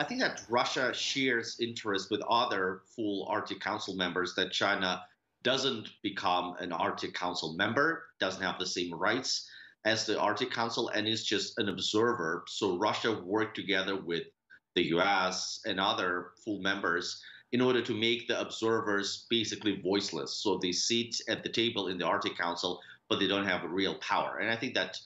I think that Russia shares interest with other full Arctic Council members that China doesn't become an Arctic Council member, doesn't have the same rights as the Arctic Council, and is just an observer. So Russia worked together with the US and other full members in order to make the observers basically voiceless. So they sit at the table in the Arctic Council, but they don't have real power. And I think that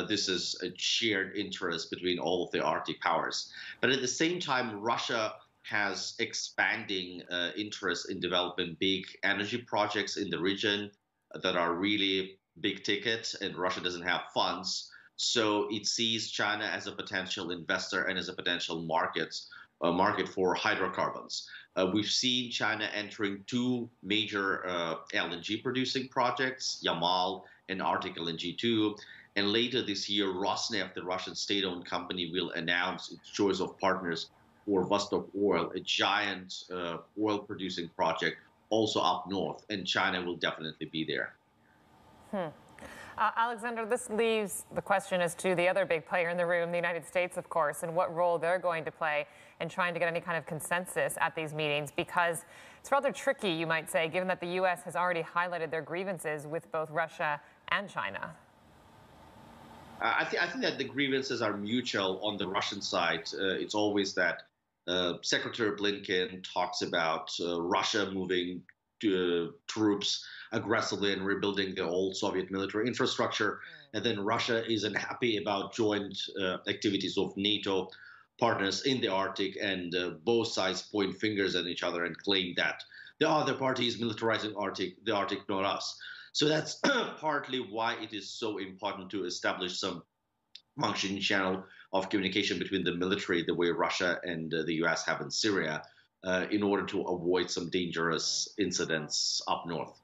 this is a shared interest between all of the Arctic powers. But at the same time, Russia has expanding interest in developing big energy projects in the region that are really big ticket, and Russia doesn't have funds. So it sees China as a potential investor and as a potential market for hydrocarbons. We've seen China entering two major LNG producing projects, Yamal and Arctic LNG 2. And later this year, Rosneft, the Russian state-owned company, will announce its choice of partners for Vostok Oil, a giant oil-producing project also up north. And China will definitely be there. Alexander, this leaves the question as to the other big player in the room, the United States, of course, and what role they're going to play in trying to get any kind of consensus at these meetings, because it's rather tricky, you might say, given that the U.S. has already highlighted their grievances with both Russia and China. I think that the grievances are mutual on the Russian side. It's always that Secretary Blinken talks about Russia moving troops aggressively and rebuilding the old Soviet military infrastructure. And then Russia isn't happy about joint activities of NATO partners in the Arctic, and both sides point fingers at each other and claim that the other party is militarizing the Arctic, not us. So that's partly why it is so important to establish some functioning channel of communication between the military, the way Russia and the US have in Syria, in order to avoid some dangerous incidents up north.